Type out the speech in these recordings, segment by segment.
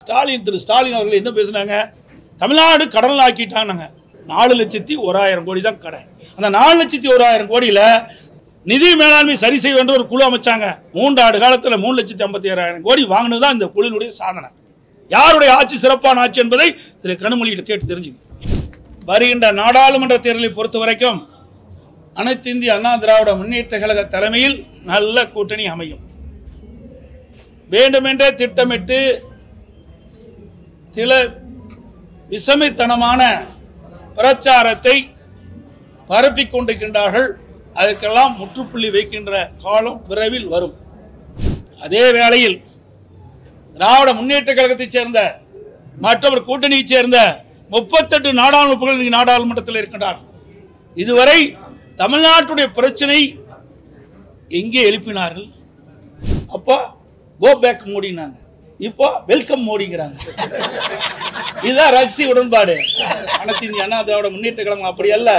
திரு ஸ்டாலின் அவர்கள் என்ன பேசினாங்க? தமிழ்நாடு கடன் ஆக்கிட்டாங்க. 4,01,000 கோடி தான் கடன். அந்த 4,01,000 கோடியில நிதி மேலாண்மை சரி செய்ய வேண்டும் ஒரு குழு அமைச்சாங்க. 3 ஆண்டு காலத்தில் 3,57,000 கோடி வாங்கினது தான் இந்த குழுவினுடைய சாதனை. யாருடைய ஆட்சி சிறப்பான ஆட்சி என்பதை திரு கனிமொழியிட்ட கேட்டு தெரிஞ்சுங்க. வருகின்ற நாடாளுமன்ற தேர்தலை பொறுத்த வரைக்கும் அனைத்து இந்திய அண்ணா திராவிட முன்னேற்ற கழக தலைமையில் நல்ல கூட்டணி அமையும். வேண்டுமென்றே திட்டமிட்டு சில விஷமித்தனமான பிரச்சாரத்தை பரப்பிக் கொண்டிருக்கின்றார்கள். அதற்கெல்லாம் முற்றுப்புள்ளி வைக்கின்ற காலம் விரைவில் வரும். அதே வேளையில் திராவிட முன்னேற்ற கழகத்தைச் சேர்ந்த மற்றொரு கூட்டணியைச் சேர்ந்த 38 நாடாளுமன்றங்கள் நாடாளுமன்றத்தில் இருக்கின்றார்கள். இதுவரை தமிழ்நாட்டுடைய பிரச்சனை எங்கே எழுப்பினார்கள்? அப்போ கோ பேக் மோடினாங்க, இப்போ வெல்கம் மோடிங்கிறாங்க. இதுதான் ரகசிய உடன்பாடு. அனைத்து இந்திய அண்ணா திராவிட முன்னேற்ற கழகம் அப்படி அல்ல.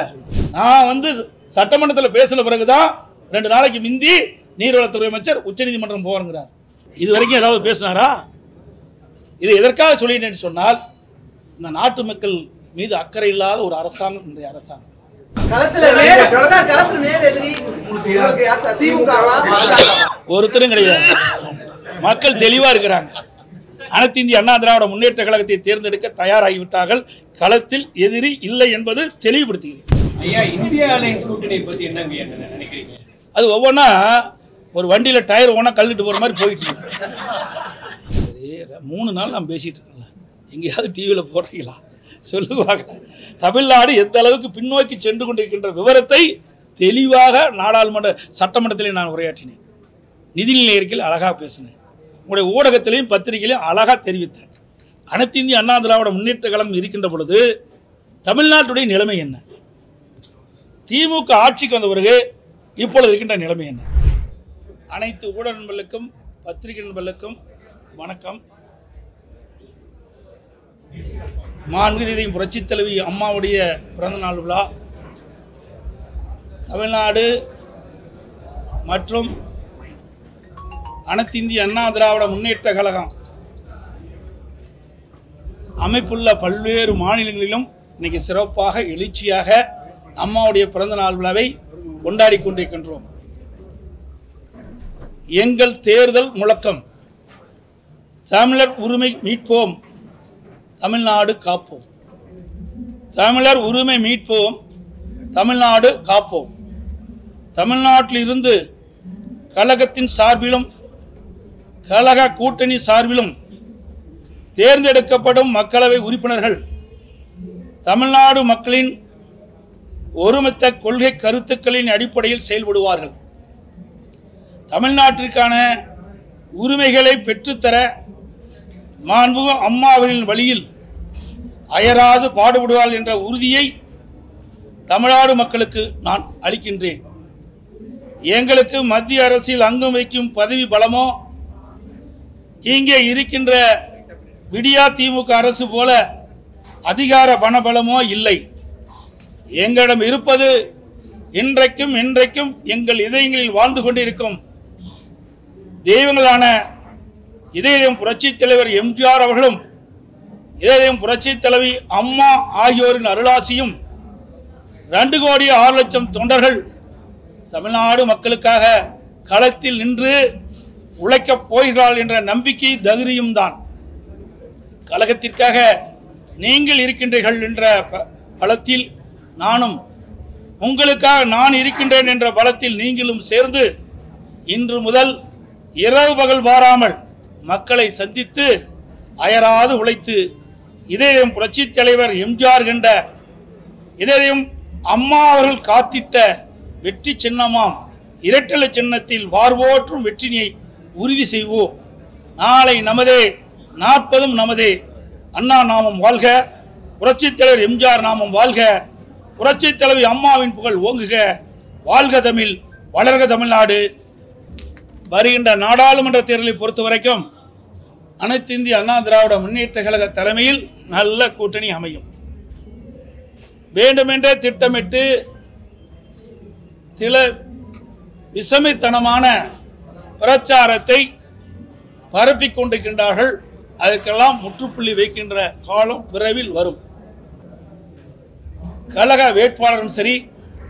நான் சட்டமன்றத்தில் பேசின பிறகுதான் 2 நாளைக்கு முந்தி நீர்வளத்துறை அமைச்சர் உச்சநீதிமன்றம் போவாருங்கிறார். இது வரைக்கும் ஏதாவது பேசினாரா? இது எதற்காக சொல்லிட்டேன்னு சொன்னால், இந்த நாட்டு மக்கள் மீது அக்கறை இல்லாத ஒரு அரசாங்கம் இன்றைய அரசாங்கம். ஒருத்தரும் கிடையாது. மக்கள் தெளிவா இருக்கிறாங்க. அனைத்து இந்திய அண்ணா திராவிட முன்னேற்ற கழகத்தை தேர்ந்தெடுக்க தயாராகிவிட்டார்கள். களத்தில் எதிரி இல்லை என்பது தெளிவுபடுத்துகிறேன். அது ஒவ்வொன்றா ஒரு வண்டியில டயர் ஒவ்வொன்றா கல்லிட்டு போற மாதிரி போயிட்டு இருக்கு. 3 நாள் நான் பேசிட்டு இருக்கேன். எங்கேயாவது டிவியில் போடுறீங்களா சொல்லுவாங்க. தமிழ்நாடு எந்த அளவுக்கு பின்னோக்கி சென்று கொண்டிருக்கின்ற விவரத்தை தெளிவாக நாடாளுமன்ற சட்டமன்றத்திலே நான் உரையாற்றினேன். நிதிநிலை அறிக்கையில் அழகாக பேசினேன். உங்களுடைய ஊடகத்திலையும் பத்திரிகையிலையும் அழகாக தெரிவித்தேன். அனைத்து இந்திய அண்ணா திராவிட முன்னேற்ற கழகம் இருக்கின்ற பொழுது தமிழ்நாட்டுடைய நிலைமை என்ன? திமுக ஆட்சிக்கு வந்த பிறகு இப்பொழுது இருக்கின்ற நிலைமை என்ன? அனைத்து ஊடக நண்பர்களுக்கும் பத்திரிகை நண்பர்களுக்கும் வணக்கம். மாண்புமிகு புரட்சித் தலைவி அம்மாவுடைய பிறந்தநாள் விழா தமிழ்நாடு மற்றும் அனைத்து இந்திய அண்ணா திராவிட முன்னேற்ற கழகம் அமைப்புள்ள பல்வேறு மாநிலங்களிலும் இன்னைக்கு சிறப்பாக எழுச்சியாக அம்மாவுடைய பிறந்தநாள் விழாவை கொண்டாடி கொண்டிருக்கின்றோம். எங்கள் தேர்தல் முழக்கம் தமிழர் உரிமை மீட்போம், தமிழ்நாடு காப்போம். தமிழர் உரிமை மீட்போம், தமிழ்நாடு காப்போம். தமிழ்நாட்டில் இருந்து கழகத்தின் சார்பிலும் கழக கூட்டணி சார்பிலும் தேர்ந்தெடுக்கப்படும் மக்களவை உறுப்பினர்கள் தமிழ்நாடு மக்களின் ஒருமித்த கொள்கை கருத்துக்களின் அடிப்படையில் செயல்படுவார்கள். தமிழ்நாட்டிற்கான உரிமைகளை பெற்றுத்தர மாண்புமிகு அம்மாவின் வழியில் அயராது பாடுபடுவார்கள் என்ற உறுதியை தமிழ்நாடு மக்களுக்கு நான் அளிக்கின்றேன். எங்களுக்கு மத்திய அரசில் அங்கம் வைக்கும் பதவி பலமோ இங்கே இருக்கின்ற விடியா திமுக அரசு போல அதிகார பணபலமோ இல்லை. எங்களிடம் இருப்பது இன்றைக்கும் என்றைக்கும் எங்கள் இதயங்களில் வாழ்ந்து கொண்டிருக்கும் தெய்வங்களான இதயம் புரட்சி தலைவர் எம்ஜிஆர் அவர்களும் இதயம் புரட்சி தலைவி அம்மா ஆகியோரின் அருளாசியும் 2,06,00,000 தொண்டர்கள் தமிழ்நாடு மக்களுக்காக களத்தில் நின்று உழைக்கப் போகிறார்கள் என்ற நம்பிக்கை தைரியம் தான். கழகத்திற்காக நீங்கள் இருக்கின்றீர்கள் என்ற பலத்தில் நானும், உங்களுக்காக நான் இருக்கின்றேன் என்ற பலத்தில் நீங்களும் சேர்ந்து இன்று முதல் இரவு பகல் பாராமல் மக்களை சந்தித்து அயராது உழைத்து இதயம் புரட்சி தலைவர் எம்ஜிஆர் என்ற இதயம் அம்மா அவர்கள் காத்திட்ட வெற்றி சின்னமாம் இரட்டலை சின்னத்தில் வாழ்வோற்றும் வெற்றியை உறுதி செய்வோம். நாளை நமதே, 40 நமதே. அண்ணா நாமம் வாழ்க, புரட்சி தலைவர் எம்ஜிஆர் நாமம் வாழ்க, புரட்சி தலைவி அம்மாவின் புகழ் ஓங்குக. வாழ்க தமிழ், வளர்க தமிழ்நாடு. வருகின்ற நாடாளுமன்ற தேர்தலை பொறுத்த வரைக்கும் அனைத்து இந்திய அண்ணா திராவிட முன்னேற்ற கழக தலைமையில் நல்ல கூட்டணி அமையும். வேண்டுமென்றே திட்டமிட்டு சில விஷமித்தனமான பிரச்சாரத்தை பரப்பிக் கொண்டிருக்கின்றார்கள். அதற்கெல்லாம் முற்றுப்புள்ளி வைக்கின்ற காலம் விரைவில் வரும். கழக வேட்பாளரும் சரி,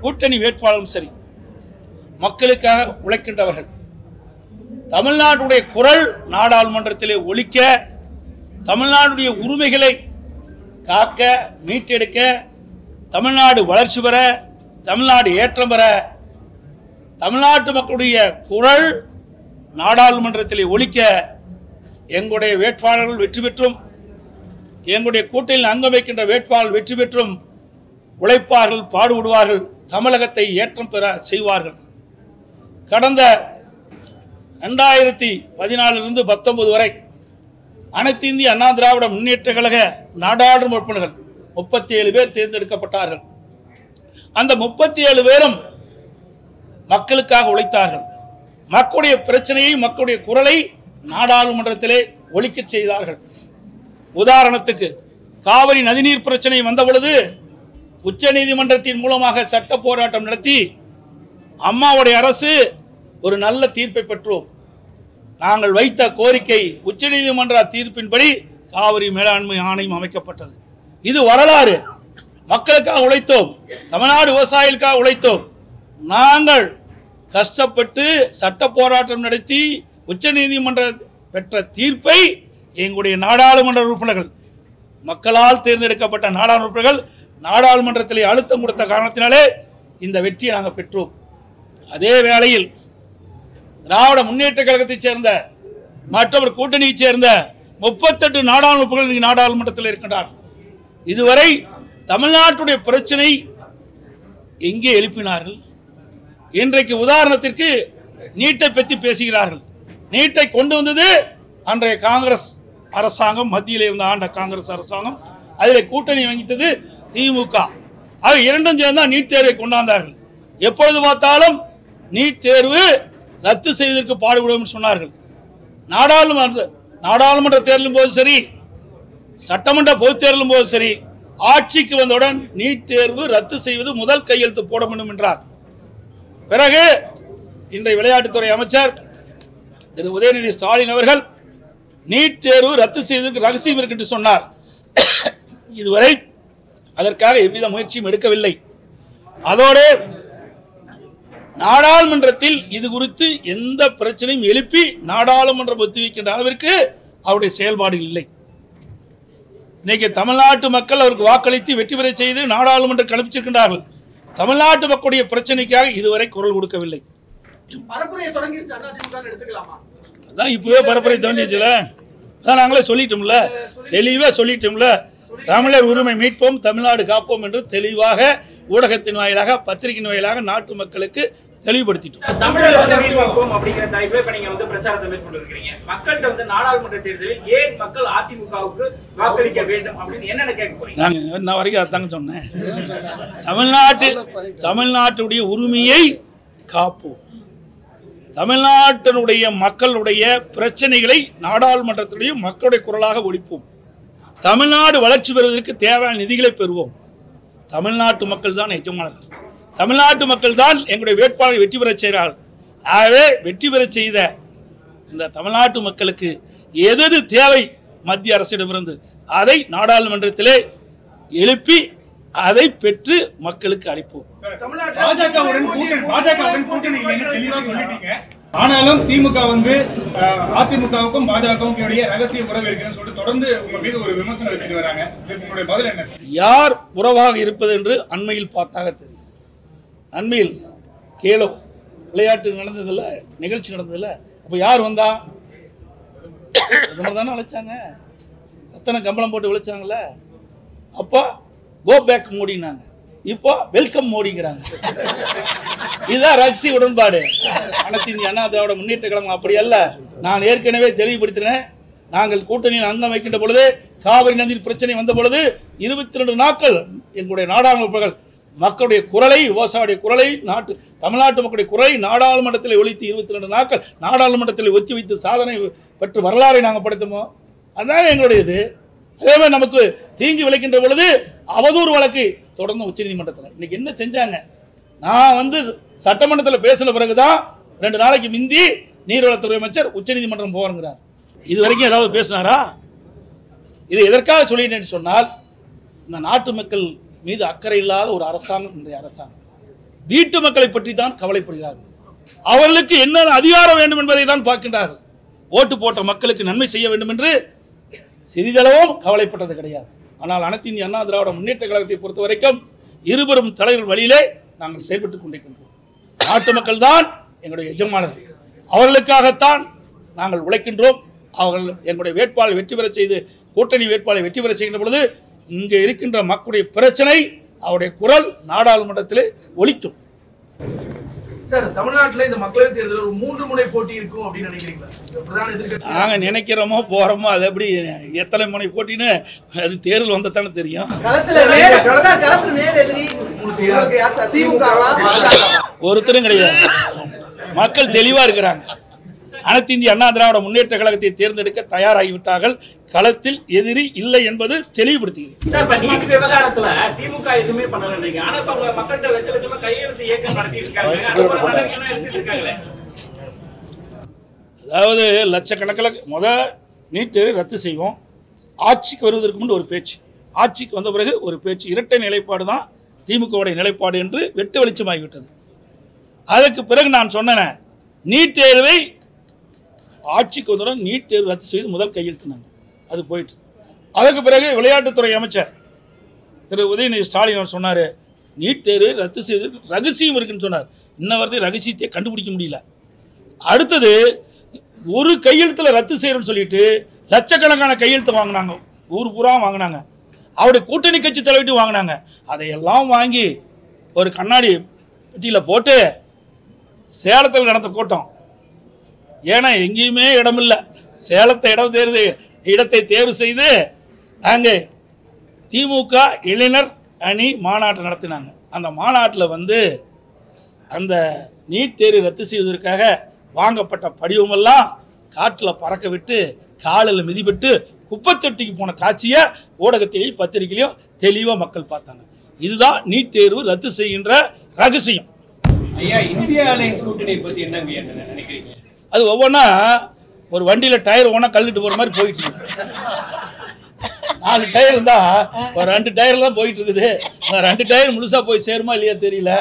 கூட்டணி வேட்பாளரும் சரி, மக்களுக்காக உழைக்கின்றவர்கள். தமிழ்நாட்டுடைய குரல் நாடாளுமன்றத்திலே ஒலிக்க, தமிழ்நாடுடைய உரிமைகளை காக்க, மீட்டெடுக்க, தமிழ்நாடு வளர்ச்சி பெற, தமிழ்நாடு ஏற்றம் பெற, தமிழ்நாட்டு மக்களுடைய குரல் நாடாளுமன்றத்திலே ஒலிக்க எங்களுடைய வேட்பாளர்கள் வெற்றி பெற்றும், எங்களுடைய கூட்டணியில் அங்கம் வைக்கின்ற வேட்பாளர்கள் வெற்றி பெற்றும் உழைப்பார்கள், பாடுபடுவார்கள், தமிழகத்தை ஏற்றம் பெற செய்வார்கள். கடந்த 2014 19 வரை அனைத்து இந்திய அண்ணா திராவிட முன்னேற்ற கழக நாடாளுமன்ற உறுப்பினர்கள் 37 பேர் தேர்ந்தெடுக்கப்பட்டார்கள். அந்த 37 பேரும் மக்களுக்காக உழைத்தார்கள். மக்களுடைய பிரச்சனையை, மக்களுடைய குரலை நாடாளுமன்றத்திலே ஒலிக்க செய்தார்கள். உதாரணத்துக்கு காவிரி நதிநீர் பிரச்சனை வந்த பொழுது உச்ச நீதிமன்றத்தின் மூலமாக சட்ட போராட்டம் நடத்தி அம்மாவுடைய அரசு ஒரு நல்ல தீர்ப்பை பெற்றோம். நாங்கள் வைத்த கோரிக்கை உச்ச நீதிமன்ற தீர்ப்பின்படி காவிரி மேலாண்மை ஆணையம் அமைக்கப்பட்டது. இது வரலாறு. மக்களுக்காக உழைத்தோம், தமிழ்நாடு விவசாயிகளுக்காக உழைத்தோம். நாங்கள் கஷ்டப்பட்டு சட்ட போராட்டம் நடத்தி உச்ச நீதிமன்ற பெற்ற தீர்ப்பை எங்களுடைய நாடாளுமன்ற உறுப்பினர்கள், மக்களால் தேர்ந்தெடுக்கப்பட்ட நாடாளுமன்ற உறுப்பினர்கள் நாடாளுமன்றத்திலே அழுத்தம் கொடுத்த காரணத்தினாலே இந்த வெற்றியை நாங்கள் பெற்றோம். அதே வேளையில் திராவிட முன்னேற்ற கழகத்தைச் சேர்ந்த மற்றொரு கூட்டணியைச் சேர்ந்த 38 நாடாளுமன்ற உறுப்பினர்கள் நாடாளுமன்றத்தில் இருக்கின்றார்கள். இதுவரை தமிழ்நாட்டுடைய பிரச்சனை எங்கே எழுப்பினார்கள்? இன்றைக்கு உதாரணத்திற்கு நீட்டை பற்றி பேசுகிறார்கள். நீட்டை கொண்டு வந்தது அன்றைய காங்கிரஸ் அரசாங்கம், மத்தியில் இருந்த ஆண்ட காங்கிரஸ் அரசாங்கம். அதில் கூட்டணி வகித்தது திமுக. ஆக இரண்டும் சேர்ந்தால் நீட் தேர்வை கொண்டாந்தார்கள். எப்பொழுது பார்த்தாலும் நீட் தேர்வு ரத்து செய்வதற்கு பாடுபடும் சொன்னார்கள். நாடாளுமன்ற தேர்தலும் போது சரி, சட்டமன்ற பொதுத் தேர்தலும் போது சரி, ஆட்சிக்கு வந்தவுடன் நீட் தேர்வு ரத்து செய்வது முதல் கையெழுத்து போட வேண்டும் என்றார். பிறகு இன்றைய விளையாட்டுத்துறை அமைச்சர் திரு உதயநிதி ஸ்டாலின் அவர்கள் நீட் தேர்வு ரத்து செய்வதற்கு ரகசியம் இருக்கு என்று சொன்னார். இதுவரை அதற்காக எவ்வித முயற்சியும் எடுக்கவில்லை. அதோடு நாடாளுமன்றத்தில் இது குறித்து எந்த பிரச்சனையும் எழுப்பி நாடாளுமன்றம் ஒத்திவைக்கின்ற அளவிற்கு அவருடைய செயல்பாடுகள் இல்லை. இன்னைக்கு தமிழ்நாட்டு மக்கள் அவருக்கு வாக்களித்து வெற்றி பெற செய்து நாடாளுமன்றம் அனுப்பிச்சிருக்கின்றார்கள். தமிழ்நாட்டு மக்களுடைய பிரச்சனைக்காக இதுவரை குரல் கொடுக்கவில்லை. அதான் இப்பவே பரப்புரை தோன்றிச்சுல, அதான் நாங்களே சொல்லிட்டோம்ல, தெளிவா சொல்லிட்டோம்ல. தமிழர் உரிமை மீட்போம், தமிழ்நாடு காப்போம் என்று தெளிவாக ஊடகத்தின் வாயிலாக, பத்திரிகையின் வாயிலாக நாட்டு மக்களுக்கு தெளிவுபடுத்திட்டோம். மக்கள்கிட்ட நாடாளுமன்ற தேர்தலில் ஏன் மக்கள் அதிமுகவுக்கு வாக்களிக்க வேண்டும் அப்படின்னு என்ன கேட்க போறீங்க? நான் வரைக்கும் அதாங்க சொன்னேன். தமிழ்நாட்டுடைய உரிமையை காப்போம், தமிழ்நாட்டினுடைய மக்களுடைய பிரச்சனைகளை நாடாளுமன்றத்திலேயே மக்களுடைய குரலாக ஒலிப்போம், தமிழ்நாடு வளர்ச்சி பெறுவதற்கு தேவையான நிதிகளை பெறுவோம். தமிழ்நாட்டு மக்கள் தான் எஜமானர்கள், தமிழ்நாட்டு மக்கள் தான் எங்களுடைய வேட்பாளரை வெற்றி பெற செய்கிறார்கள். ஆகவே வெற்றி பெற செய்த இந்த தமிழ்நாட்டு மக்களுக்கு எது தேவை மத்திய அரசிடமிருந்து அதை நாடாளுமன்றத்திலே எழுப்பி அதை பெற்று மக்களுக்கு அளிப்போம். ஆனாலும் திமுக அதிமுகவுக்கும் பாஜகவுக்கும் இடையே ரகசிய உறவு இருக்குன்னு சொல்லிட்டு தொடர்ந்து உங்க மீது ஒரு விமர்சனம் வச்சுட்டு வராங்க. உங்களுடைய பதில் என்ன? யார் உறவாக இருப்பது என்று அண்மையில் பார்த்தாக தெரியும். அண்மையில் கேலோ விளையாட்டு நடந்ததில்ல, நிகழ்ச்சி நடந்ததில்ல, அப்ப யார் வந்தா? தானே அழைச்சாங்க, அத்தனை கம்பளம் போட்டு விளைச்சாங்கல்ல. அப்போ கோ பேக் மோடினாங்க, இப்போ வெல்கம் மோடிங்கிறாங்க. இதுதான் ரகசிய உடன்பாடு. அனைத்து இந்திய அண்ணா திராவிட முன்னேற்ற கழகம் அப்படி அல்ல. நான் ஏற்கனவே தெளிவுபடுத்தினேன். நாங்கள் கூட்டணியில் அங்கம் வைக்கின்ற பொழுது, காவிரி நதி பிரச்சனை வந்த பொழுது 22 நாட்கள் எங்களுடைய நாடாளுமன்ற மக்களுடைய குரலை, விவசாயியுடைய குரலை, தமிழ்நாட்டு மக்களுடைய குரலை நாடாளுமன்றத்தில் ஒலித்து 22 நாட்கள் நாடாளுமன்றத்தில் ஒத்தி வைத்து சாதனை பெற்று வரலாறை நாங்கள் படுத்துமோ, அதுதான் எங்களுடைய இது. அதே மாதிரி நமக்கு தீங்கி விளைக்கின்ற பொழுது அவதூறு வழக்கு தொடர்ந்து உச்ச நீதிமன்றத்தில். இன்னைக்கு என்ன செஞ்சாங்க? நான் சட்டமன்றத்தில் பேசின பிறகுதான் 2 நாளைக்கு முந்தி நீர்வளத்துறை அமைச்சர் உச்ச நீதிமன்றம் போவாருங்கிறார். இது வரைக்கும் ஏதாவது பேசினாரா? இதை எதற்காக சொல்லிட்டேன்னு சொன்னால், இந்த நாட்டு மக்கள் மீது அக்கறை இல்லாத ஒரு அரசாங்கம் இன்றைய அரசாங்கம். வீட்டு மக்களை பற்றி தான் கவலைப்படுகிறார்கள். அவர்களுக்கு என்ன அதிகாரம் வேண்டும் என்பதை தான் பார்க்கின்றார்கள். ஓட்டு போட்ட மக்களுக்கு நன்மை செய்ய வேண்டும் என்று சிறிதளவும் கவலைப்பட்டது கிடையாது. ஆனால் அனைத்து இந்திய அண்ணா திராவிட முன்னேற்ற கழகத்தை பொறுத்த வரைக்கும் இருவரும் தலைவர் வழியிலே நாங்கள் செயல்பட்டுக் கொண்டிருக்கின்றோம். நாட்டு மக்கள் தான் எங்களுடைய எஜமானர்கள். அவர்களுக்காகத்தான் நாங்கள் உழைக்கின்றோம். அவர்கள் எங்களுடைய வேட்பாளரை வெற்றி பெற செய்து, கூட்டணி வேட்பாளரை வெற்றி பெற செய்கின்ற பொழுது இங்கே இருக்கின்ற மக்களுடைய பிரச்சனை, அவருடைய குரல் நாடாளுமன்றத்திலே ஒலிக்கும். சார், தமிழ்நாட்டில் இந்த மக்களவை தேர்தல் ஒரு 3 முனை போட்டி இருக்கும் அப்படின்னு நினைக்கிறீங்களா? பிரதான எதிர்க்கட்சி நாங்கள் நினைக்கிறோமோ போகிறோமோ, அது எப்படி எத்தனை முனை போட்டின்னு அது தேர்தல் வந்ததானே தெரியும். ஒருத்தரும் கிடையாது. மக்கள் தெளிவா இருக்கிறாங்க. அனைத்து இந்திய அண்ணா திராவிட முன்னேற்ற கழகத்தை தேர்ந்தெடுக்க தயாராகிவிட்டார்கள். களத்தில் எதிரி இல்லை என்பது தெளிவுபடுத்துகிறேன். அதாவது லட்சக்கணக்கில் நீட் தேர்வை ரத்து செய்வோம். ஆட்சிக்கு வருவதற்கு முன்பு ஒரு பேச்சு, ஆட்சிக்கு வந்த பிறகு ஒரு பேச்சு. இரட்டை நிலைப்பாடு தான் திமுகவுடைய நிலைப்பாடு என்று வெட்டு வெளிச்சமாகிவிட்டது. அதற்கு பிறகு நான் சொன்னேன், நீட் தேர்வை ஆட்சிக்கு வந்தவுடன் நீட் தேர்வு ரத்து செய்து முதல் கையெழுத்தினாங்க. அது போயிட்டு. அதற்கு பிறகு விளையாட்டுத்துறை அமைச்சர் திரு உதயநிதி ஸ்டாலின் அவர் சொன்னார், நீட் தேர்வு ரத்து செய்து ரகசியம் இருக்குன்னு சொன்னார். இன்ன வரைக்கும் ரகசியத்தை கண்டுபிடிக்க முடியல. அடுத்தது ஒரு கையெழுத்தில் ரத்து செய்யறோம்னு சொல்லிட்டு லட்சக்கணக்கான கையெழுத்து வாங்கினாங்க, ஊர் பூரா வாங்கினாங்க. அவருடைய கூட்டணி கட்சி தலைவிட்டு வாங்கினாங்க. அதையெல்லாம் வாங்கி ஒரு கண்ணாடி பெட்டியில் போட்டு சேலத்தில் நடந்த கூட்டம். ஏன்னா எங்கேயுமே இடம் இல்லை, சேலத்தை இடத்தை தேர்வு செய்து நாங்கள் திமுக இளைஞர் அணி மாநாட்டை நடத்தினாங்க. அந்த மாநாட்டில் வந்து அந்த நீட் தேர்வை ரத்து செய்வதற்காக வாங்கப்பட்ட படிவமெல்லாம் காற்றில் பறக்க விட்டு காலில் மிதிப்பட்டு குப்பத்தொட்டிக்கு போன காட்சியை ஊடகத்திலையும் பத்திரிகையிலையும் தெளிவாக மக்கள் பார்த்தாங்க. இதுதான் நீட் தேர்வு ரத்து செய்கின்ற ரகசியம். ஐயா, இந்திய அலையன்ஸ் கூட்டணியை பற்றி என்னங்க நினைக்கிறீங்க? அது ஒவ்வொன்றா ஒரு வண்டியில் டயர் ஒவ்வொன்றா கழுவிட்டு போகிற மாதிரி போயிட்டு இருக்கு. 4 டயர் இருந்தால் ஒரு 2 டயர் தான் போயிட்டு இருக்குது. 2 டயர் முழுசாக போய் சேருமா இல்லையா தெரியல.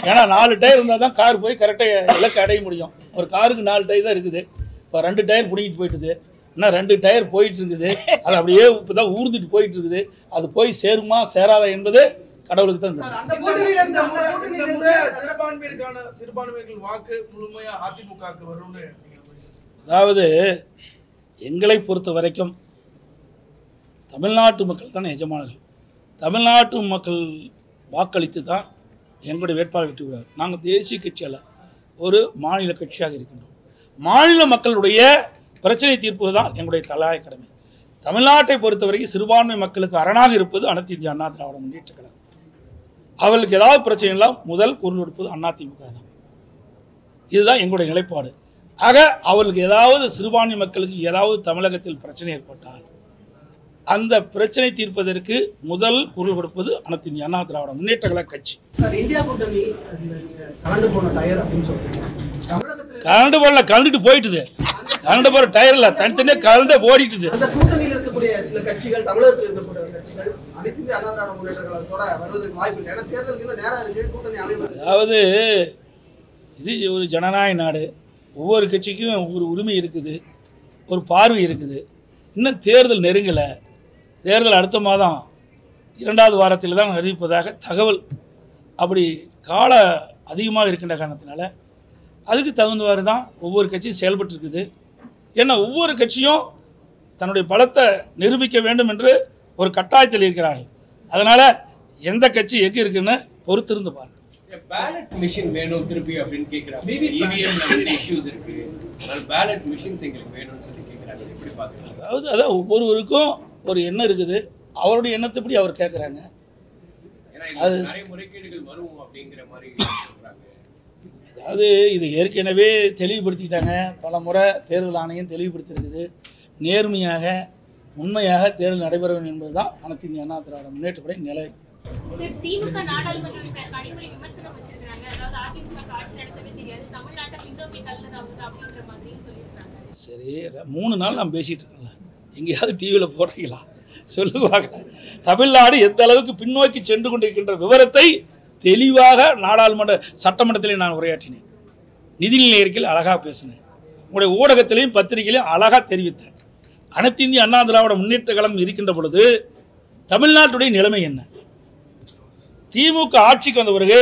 ஏன்னா 4 டயர் இருந்தால் தான் கார் போய் கரெக்டாக இலக்கு அடைய முடியும். ஒரு காருக்கு 4 டயர் தான் இருக்குது. இப்போ 2 டயர் பிடிக்கிட்டு போயிட்டுது. இன்னும் 2 டயர் போயிட்டு இருக்குது. அது அப்படியே இப்போ தான் ஊர்ந்துட்டு போயிட்டு இருக்குது. அது போய் சேருமா சேராதா என்பது கடவுளுக்கு தான் தெரியும். சிறுபான்மையினர்கள் வாக்கு முழுமையா அதிமுகவுக்கு வரும்னு. அதாவது எங்களை பொறுத்த வரைக்கும் தமிழ்நாட்டு மக்கள் தான் எஜமானர்கள். தமிழ்நாட்டு மக்கள் வாக்களித்து தான் எங்களுடைய வேட்பாளர் வெற்றி பெறுவார். நாங்கள் தேசிய கட்சி அல்ல, ஒரு மாநில கட்சியாக இருக்கின்றோம். மாநில மக்களுடைய பிரச்சனை தீர்ப்பது தான் எங்களுடைய தலையாய கடமை. தமிழ்நாட்டை பொறுத்தவரைக்கும் சிறுபான்மை மக்களுக்கு அரணாக இருப்பது அனைத்து இந்திய அண்ணா திராவிட முன்னேற்ற கழகம். அவர்களுக்கு ஏதாவது பிரச்சனை எல்லாம் முதல் குரல் கொடுப்பது அதிமுக தான். இதுதான் எங்களுடைய நிலைப்பாடு. ஆக அவர்களுக்கு ஏதாவது சிறுபான்மை மக்களுக்கு ஏதாவது தமிழகத்தில் பிரச்சனை ஏற்பட்டால் அந்த பிரச்சனை தீர்ப்பதற்கு முதல் குரல் கொடுப்பது அனைத்து இந்திய அண்ணா திராவிட முன்னேற்ற கழக கட்சி. இந்தியா கூட்டணி கலந்து போன டயர் அப்படின்னு சொல்றீங்க. கலந்து போடல, கலந்துட்டு போயிட்டுது. கலந்து போற டயர் இல்ல, தனித்தனியாக கலந்து ஓடிட்டுது. அந்த கூட்டணியில் இருக்கக்கூடிய சில கட்சிகள், தமிழகத்தில் இருக்கக்கூடிய கட்சிகள் அனைத்து இந்திய அண்ணா திராவிட முன்னேற்ற கழகத்தோட வருவதற்கு வாய்ப்பு இல்லை. ஏன்னா தேர்தலுக்கு நேரம் இருக்கு, கூட்டணி அமைப்பு. அதாவது இது ஒரு ஜனநாயக நாடு. ஒவ்வொரு கட்சிக்கும் ஒவ்வொரு உரிமை இருக்குது, ஒரு பார்வை இருக்குது. இன்னும் தேர்தல் நெருங்கலை. தேர்தல் அடுத்த மாதம் 2வது வாரத்தில் தான் அறிவிப்பதாக தகவல். அப்படி கால அதிகமாக இருக்கின்ற காரணத்தினால அதுக்கு தகுந்தவாறு தான் ஒவ்வொரு கட்சியும் செயல்பட்டு இருக்குது. ஏன்னா ஒவ்வொரு கட்சியும் தன்னுடைய பலத்தை நிரூபிக்க வேண்டும் என்று ஒரு கட்டாயத்தில் இருக்கிறார்கள். அதனால் எந்த கட்சி எங்கே இருக்குன்னு பொறுத்திருந்து பாருங்கள். பேலட் மிஷின் வேணும் திருப்பி அப்படின்னு கேட்குறாங்க. இவிஎம் இஷ்யூஸ் இருக்கு, பேலட் மிஷின்ஸ் எங்களுக்கு வேணும்னு சொல்லி கேட்குறாங்க. எப்படி பார்க்குறாங்க? அதான் ஒவ்வொருவருக்கும் ஒரு எண்ணம் இருக்குது. அவருடைய எண்ணத்தைப்படி அவர் கேட்குறாங்க. அது நிறைய முறைகேடுகள் வரும் அப்படிங்கிற மாதிரி சொல்றாங்க. அதாவது இது ஏற்கனவே தெளிவுபடுத்திக்கிட்டாங்க. பல முறை தேர்தல் ஆணையம் தெளிவுபடுத்தியிருக்குது. நேர்மையாக உண்மையாக தேர்தல் நடைபெற வேண்டும் என்பதுதான் அனைத்து இந்திய அண்ணா திராவிட முன்னேற்ற கழக நிலை. திமுக நாடாளுமன்ற கனிமொழி விமர்சனம் வச்சிருக்காங்க. அதாவது அதிமுக ஆட்சி நடத்தவே தெரியாது, தமிழ்நாட்டை பின்னோக்கி தள்ளுறாங்க அப்படின்ற மாதிரி சொல்லியிருக்காங்க. சரி, 3 நாள் நான் பேசிட்டு இருக்கேன்ல, எங்கேயாவது டிவியில் போடுறீங்களா? சொல்லுவாங்க. தமிழ்நாடு எந்த அளவுக்கு பின்னோக்கி சென்று கொண்டிருக்கின்ற விவரத்தை தெளிவாக நாடாளுமன்ற சட்டமன்றத்திலே நான் உரையாற்றினேன். நிதிநிலை அறிக்கையில் அழகாக பேசினேன். உங்களுடைய ஊடகத்திலையும் பத்திரிகையிலையும் அழகாக தெரிவித்தேன். அனைத்து இந்திய அண்ணா திராவிட முன்னேற்ற கழகம் இருக்கின்ற பொழுது தமிழ்நாட்டுடைய நிலைமை என்ன, திமுக ஆட்சிக்கு வந்த பிறகு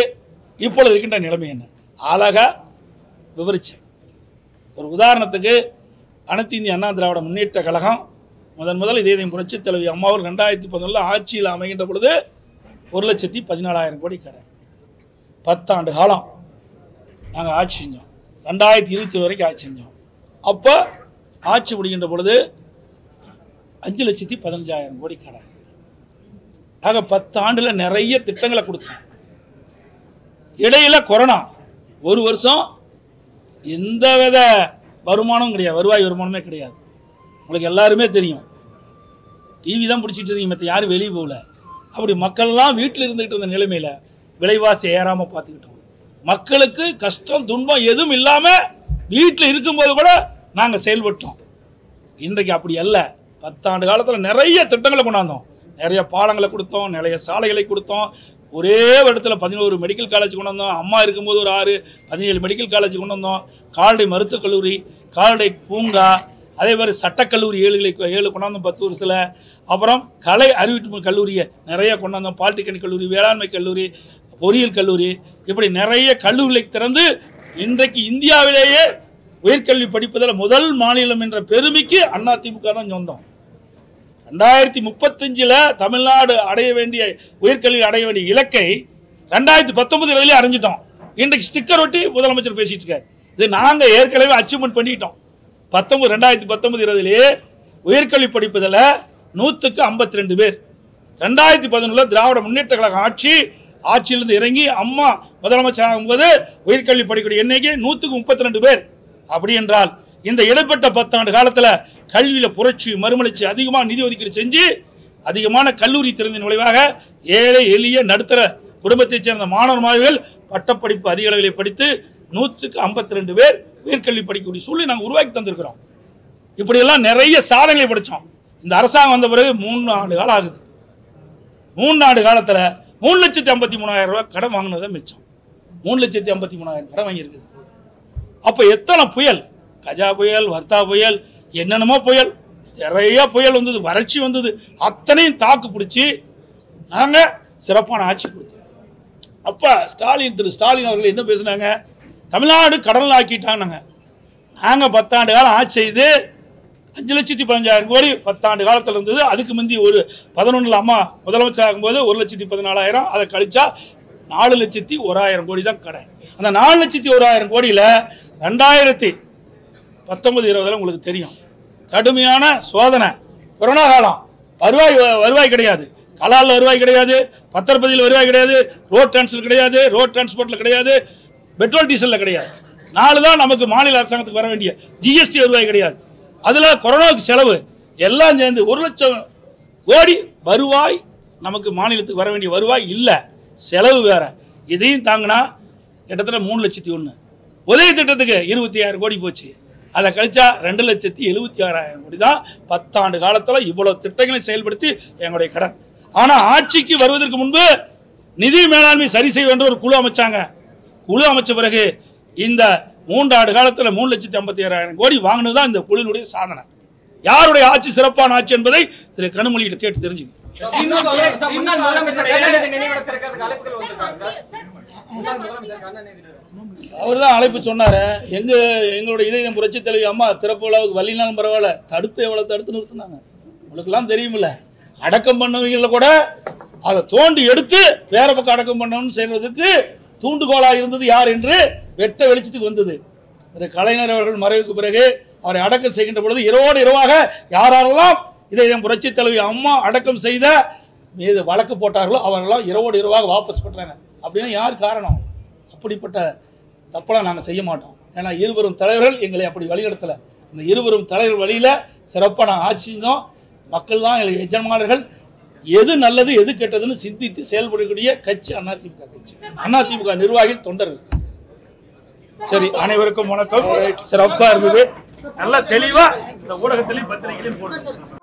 இப்பொழுது இருக்கின்ற நிலைமை என்ன அழகா விவரிச்சேன். ஒரு உதாரணத்துக்கு அனைத்து இந்திய அண்ணா திராவிட முன்னேற்ற கழகம் முதல் இதே புரட்சி தலைவி அம்மா 2011 ஆட்சியில் அமைகின்ற பொழுது 1,14,000 கோடி கடன். 10 ஆண்டு காலம் நாங்கள் ஆட்சி செஞ்சோம். 2020 வரைக்கும் ஆட்சி செஞ்சோம். அப்போ ஆட்சி முடிகின்ற பொழுது 5,15,000 கோடி கடன். ஆக 10 ஆண்டுல நிறைய திட்டங்களை கொடுத்தோம். இடையில கொரோனா, ஒரு வருஷம் எந்த வித வருமானமும் கிடையாது, வருவாய் வருமானமே கிடையாது. உங்களுக்கு எல்லாருமே தெரியும். டிவி தான் பிடிச்சிட்டு இருந்தீங்க, மற்ற யாரும் வெளியே போகல. அப்படி மக்கள்லாம் வீட்டில் இருந்துகிட்டு இருந்த நிலைமையில் விலைவாசி ஏறாமல் பார்த்துக்கிட்டோம். மக்களுக்கு கஷ்டம் துன்பம் எதுவும் இல்லாமல் வீட்டில் இருக்கும்போது கூட நாங்கள் செயல்பட்டோம். இன்றைக்கு அப்படி அல்ல. 10 ஆண்டு காலத்தில் நிறைய திட்டங்களை கொண்டாந்தோம், நிறைய பாலங்களை கொடுத்தோம், நிறைய சாலைகளை கொடுத்தோம். ஒரே இடத்துல 11 மெடிக்கல் காலேஜ் கொண்டு வந்தோம். அம்மா இருக்கும்போது ஒரு 6-17 மெடிக்கல் காலேஜ் கொண்டு வந்தோம். கால்நடை மருத்துவக் கல்லூரி, கால்நடை பூங்கா, அதே மாதிரி சட்டக்கல்லூரி 7 கொண்டாந்தோம் 10 வருஷத்தில். அப்புறம் கலை அறிவிப்பு கல்லூரியை நிறைய கொண்டாந்தோம். பாலிடெக்னிக் கல்லூரி, வேளாண்மை கல்லூரி, பொறியியல் கல்லூரி, இப்படி நிறைய கல்லூரிகளை திறந்து இன்றைக்கு இந்தியாவிலேயே உயர்கல்வி படிப்பதில் முதல் மாநிலம் என்ற பெருமைக்கு அதிமுக தான் சொந்தம். 2035 தமிழ்நாடு அடைய வேண்டிய உயர்கல்வி அடைய வேண்டிய இலக்கை 2019 அடைஞ்சிட்டோம். இன்றைக்கு ஸ்டிக்கர் ஒட்டி முதலமைச்சர் பேசிட்டு இருக்காரு. இது நாங்கள் ஏற்கனவே அச்சீவ்மெண்ட் பண்ணிட்டோம். 2019-20 உயர்கல்வி படிப்பதில் 100க்கு 52 பேர். 2011 திராவிட முன்னேற்ற கழக ஆட்சியிலிருந்து இறங்கி அம்மா முதலமைச்சர் ஆகும்போது உயர்கல்வி படிக்கக்கூடிய எண்ணிக்கை 100க்கு 32 பேர். அப்படி என்றால் இந்த இடைப்பட்ட 10 ஆண்டு காலத்தில் கல்வியில் புரட்சி மறுமலர்ச்சி, அதிகமாக நிதி ஒதுக்கீடு செஞ்சு அதிகமான கல்லூரி திறந்தின் விளைவாக ஏழை எளிய நடுத்தர குடும்பத்தைச் சேர்ந்த மாணவ மாணவிகள் பட்டப்படிப்பு அதிக அளவில் படித்து 100க்கு 52 பேர் உயர்கல்வி படிக்கக்கூடிய சூழ்நிலை நாங்கள் உருவாக்கி தந்திருக்கிறோம். இப்படியெல்லாம் நிறைய சாதனைகளை படித்தோம். இந்த அரசாங்கம் வந்த பிறகு 3 ஆண்டு காலம் ஆகுது. 3 ஆண்டு காலத்தில் 3,53,000 ரூபாய் கடன் வாங்கினதை மிச்சம். 3,53,000 கடன் வாங்கியிருக்குது. அப்போ எத்தனை புயல், கஜா புயல், வர்த்தா புயல், என்னென்னமோ புயல், நிறைய புயல் வந்தது, வறட்சி வந்தது, அத்தனையும் தாக்கு பிடிச்சி நாங்கள் சிறப்பான ஆட்சி கொடுத்தோம். அப்போ திரு ஸ்டாலின் அவர்கள் என்ன பேசுனாங்க, தமிழ்நாடு கடனில் ஆக்கிட்டாங்க. நாங்கள் 10 ஆண்டு காலம் ஆட்சி செய்து 5,15,000 கோடி 10 ஆண்டு காலத்தில் இருந்தது. அதுக்கு முந்தி ஒரு 11 அம்மா முதலமைச்சர் ஆகும்போது 1,14,000, அதை கழிச்சா 4,01,000 கோடி தான் கடன். அந்த 4,01,000 கோடியில் 2019-20 உங்களுக்கு தெரியும் கடுமையான சோதனை, கொரோனா காலம், வருவாய் கிடையாது, கலாலில் வருவாய் கிடையாது, பத்திரப்பதியில் வருவாய் கிடையாது, ரோட் டிரான்ஸ்போர்ட் கிடையாது, ரோட் டிரான்ஸ்போர்ட்டில் கிடையாது, பெட்ரோல் டீசலில் கிடையாது. 4 தான் நமக்கு மாநில அரசாங்கத்துக்கு வர வேண்டிய ஜிஎஸ்டி வருவாய் கிடையாது. அதில் கொரோனாவுக்கு செலவு எல்லாம் சேர்ந்து 1,00,000 கோடி வருவாய் நமக்கு மாநிலத்துக்கு வர வேண்டிய வருவாய் இல்லை, செலவு வேற. இதையும் தாங்கினா கிட்டத்தட்ட 3,01,000. உதவி திட்டத்துக்கு 26,000 கோடி போச்சு. அதை கழிச்சா 2,76,000 கோடி தான் 10 ஆண்டு காலத்தில் இவ்வளவு திட்டங்களை செயல்படுத்தி எங்களுடைய கடன். ஆனால் ஆட்சிக்கு வருவதற்கு முன்பு நிதி மேலாண்மை சரி செய்ய வேண்டிய ஒரு குழு அமைச்சாங்க. குழு அமைச்ச பிறகு இந்த 3 ஆண்டு காலத்தில் 3,57,000 கோடி வாங்கினது தான் இந்த குழுவினுடைய சாதனை. யாருடைய ஆட்சி சிறப்பான ஆட்சி என்பதை திரு கனிமொழியிட்ட கேட்டு தெரிஞ்சுங்க. அவர் தான் அழைப்பு சொன்னாரு. எங்களுடைய இதயம் புரட்சி தலைவி அம்மா திறப்பு விழாவுக்கு வள்ளினாலும் பரவாயில்ல, எவ்வளவு தடுத்து நிறுத்தினாங்க உங்களுக்கெல்லாம் தெரியுமில்ல. அடக்கம் பண்ணவங்கள கூட அதை தோண்டி எடுத்து வேற பக்கம் அடக்கம் பண்ணணும்னு செய்வதற்கு தூண்டுகோலாக இருந்தது யார் என்று வெட்ட வெளிச்சத்துக்கு வந்தது. திரு கலைஞர் அவர்கள் மறைவுக்கு பிறகு அவரை அடக்கம் செய்கின்ற பொழுது இரவோடு இரவாக யாரெல்லாம் இதை புரட்சி தலைவி அம்மா அடக்கம் செய்த மீது வழக்கு போட்டார்களோ அவர்களெல்லாம் இரவோடு இரவாக வாபஸ் பண்றாங்க. அப்படின்னா யார் காரணம்? அப்படிப்பட்ட தப்பெல்லாம் நாங்கள் செய்ய மாட்டோம். ஏன்னா இருவரும் தலைவர்கள் எங்களை அப்படி வழிநடத்தலை. இந்த இருவரும் தலைவர் வழியில் சிறப்பாக நாங்கள் ஆட்சி செஞ்சோம். மக்கள் தான் எங்களுக்கு எஜமானர்கள். எது நல்லது எது கெட்டதுன்னு சிந்தித்து செயல்படக்கூடிய கட்சி அதிமுக கட்சி. அதிமுக நிர்வாகிகள் தொண்டர்கள். சரி, அனைவருக்கும் வணக்கம். சிறப்பா இருந்தது. நல்ல தெளிவா இந்த ஊடகத்திலையும் பத்திரிகையிலையும் போடுங்க.